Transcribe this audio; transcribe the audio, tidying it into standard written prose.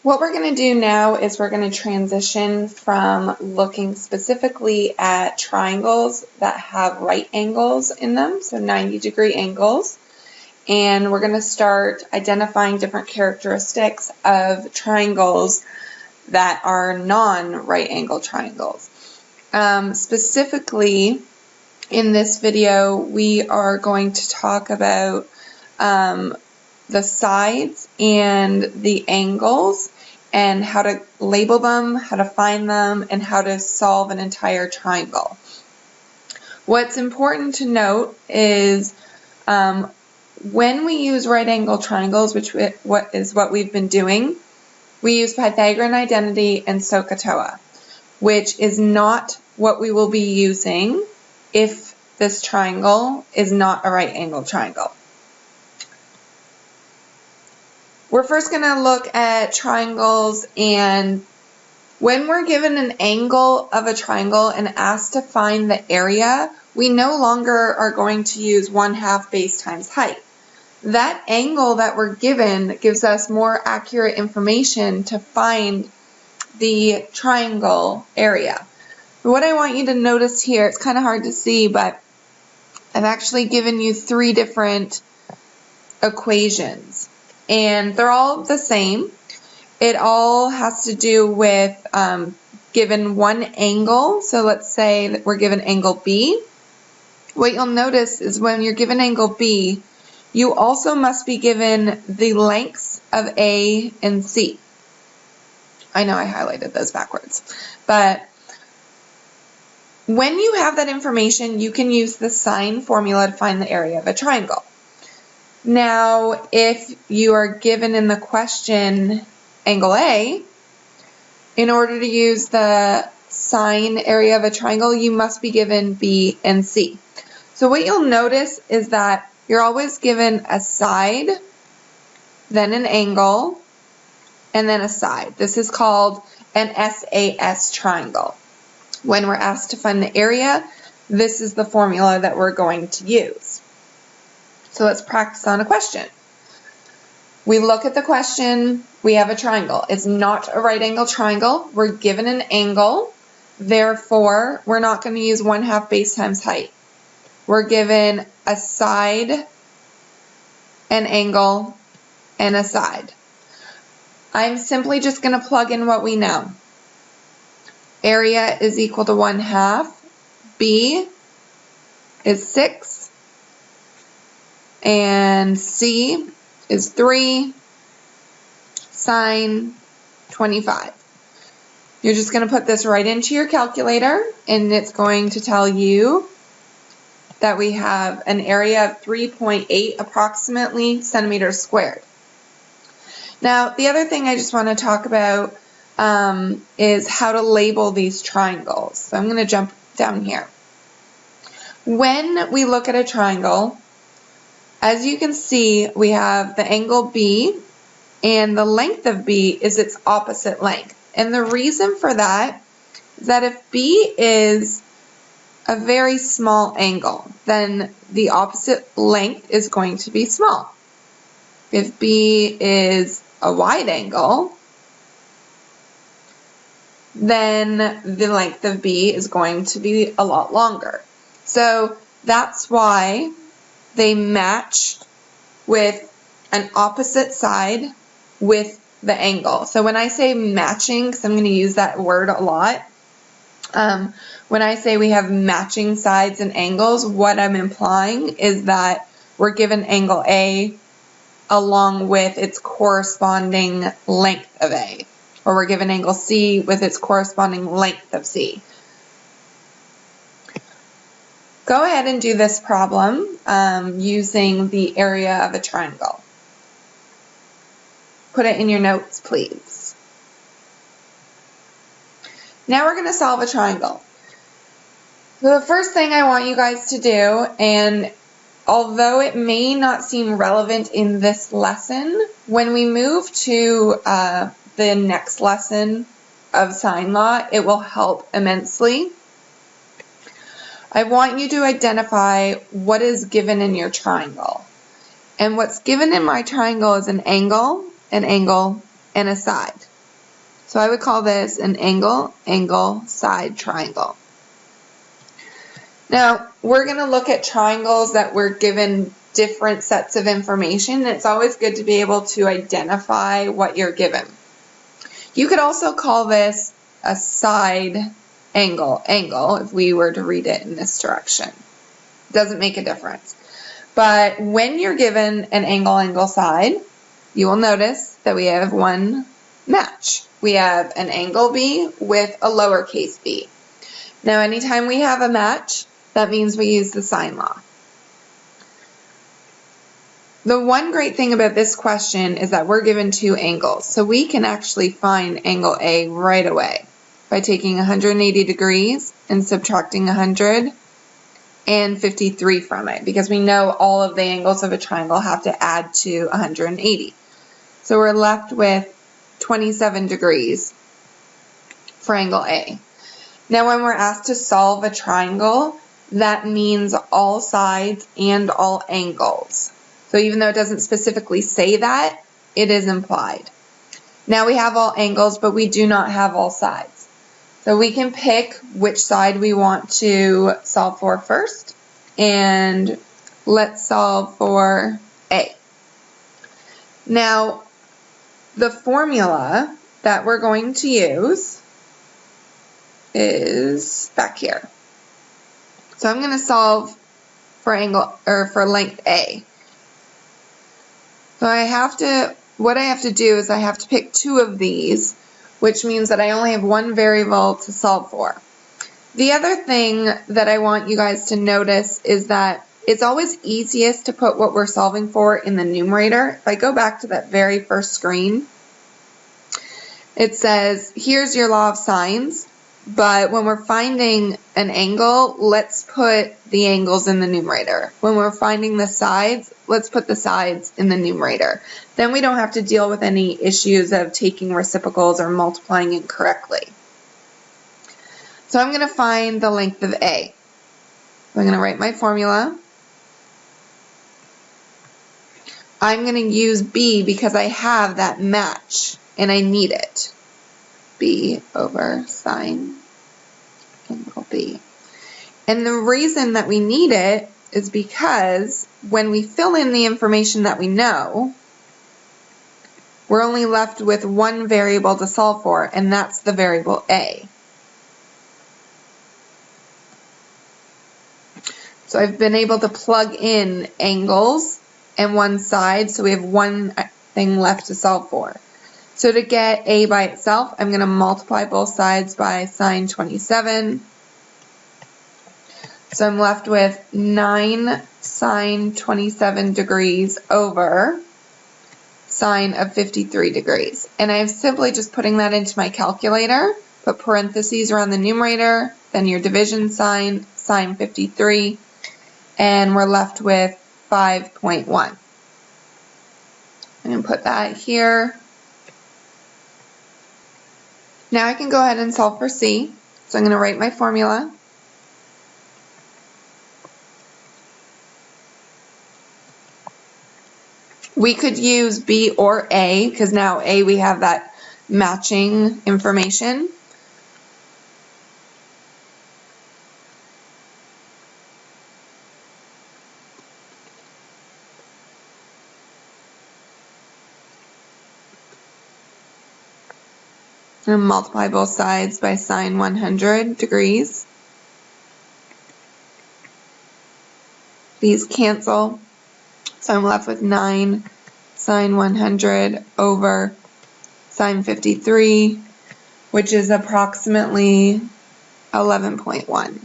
What we're going to do now is we're going to transition from looking specifically at triangles that have right angles in them, so 90-degree angles, and we're going to start identifying different characteristics of triangles that are non-right angle triangles. Specifically, in this video, we are going to talk about the sides and the angles and how to label them, how to find them, and how to solve an entire triangle. What's important to note is when we use right angle triangles, which is what we've been doing, we use Pythagorean identity and SOHCAHTOA, which is not what we will be using if this triangle is not a right angle triangle. We're first going to look at triangles, and when we're given an angle of a triangle and asked to find the area, we no longer are going to use 1/2 base times height. That angle that we're given gives us more accurate information to find the triangle area. What I want you to notice here, it's kind of hard to see, but I've actually given you 3 different equations. And they're all the same. It all has to do with given one angle. So let's say that we're given angle B. What you'll notice is when you're given angle B, you also must be given the lengths of A and C. I know I highlighted those backwards. But when you have that information, you can use the sine formula to find the area of a triangle. Now, if you are given in the question angle A, in order to use the sine area of a triangle, you must be given B and C. So what you'll notice is that you're always given a side, then an angle, and then a side. This is called an SAS triangle. When we're asked to find the area, this is the formula that we're going to use. So let's practice on a question. We look at the question, we have a triangle. It's not a right angle triangle. We're given an angle, therefore we're not going to use 1/2 base times height. We're given a side, an angle, and a side. I'm simply just going to plug in what we know. Area is equal to 1/2. B is 6. And C is 3, sine 25. You're just going to put this right into your calculator, and it's going to tell you that we have an area of 3.8 approximately centimeters squared. Now, the other thing I just want to talk about is how to label these triangles. So I'm going to jump down here. When we look at a triangle, as you can see, we have the angle B, and the length of B is its opposite length. And the reason for that is that if B is a very small angle, then the opposite length is going to be small. If B is a wide angle, then the length of B is going to be a lot longer. So that's why they match with an opposite side with the angle. So when I say matching, because I'm going to use that word a lot, when I say we have matching sides and angles, what I'm implying is that we're given angle A along with its corresponding length of A, or we're given angle C with its corresponding length of C. Go ahead and do this problem using the area of a triangle. Put it in your notes, please. Now we're going to solve a triangle. So the first thing I want you guys to do, and although it may not seem relevant in this lesson, when we move to the next lesson of Sine Law, it will help immensely. I want you to identify what is given in your triangle. And what's given in my triangle is an angle, and a side. So I would call this an angle, angle, side triangle. Now, we're going to look at triangles that we're given different sets of information. It's always good to be able to identify what you're given. You could also call this a side angle, if we were to read it in this direction. Doesn't make a difference. But when you're given an angle, angle, side, you will notice that we have one match. We have an angle B with a lowercase b. Now, anytime we have a match, that means we use the sine law. The one great thing about this question is that we're given two angles, so we can actually find angle A right away by taking 180 degrees and subtracting 153 from it, because we know all of the angles of a triangle have to add to 180. So we're left with 27 degrees for angle A. Now, when we're asked to solve a triangle, that means all sides and all angles. So even though it doesn't specifically say that, it is implied. Now we have all angles, but we do not have all sides. So we can pick which side we want to solve for first, and let's solve for A. Now, the formula that we're going to use is back here. So I'm going to solve for length A. So what I have to do is I have to pick two of these, which means that I only have one variable to solve for. The other thing that I want you guys to notice is that it's always easiest to put what we're solving for in the numerator. If I go back to that very first screen, it says, here's your law of sines, but when we're finding an angle, let's put the angles in the numerator. When we're finding the sides, let's put the sides in the numerator. Then we don't have to deal with any issues of taking reciprocals or multiplying incorrectly. So I'm going to find the length of A. I'm going to write my formula. I'm going to use B because I have that match and I need it. B over sine angle B. And the reason that we need it is because when we fill in the information that we know, we're only left with one variable to solve for, and that's the variable A. So I've been able to plug in angles and one side, so we have one thing left to solve for. So to get A by itself, I'm going to multiply both sides by sine 27. So I'm left with 9 sine 27 degrees over sine of 53 degrees. And I'm simply just putting that into my calculator, put parentheses around the numerator, then your division sign, sine 53, and we're left with 5.1. I'm going to put that here. Now I can go ahead and solve for C. So I'm going to write my formula. We could use B or A, because now A we have that matching information. And multiply both sides by sine 100 degrees. These cancel, so I'm left with 9 sine 100 over sine 53, which is approximately 11.1.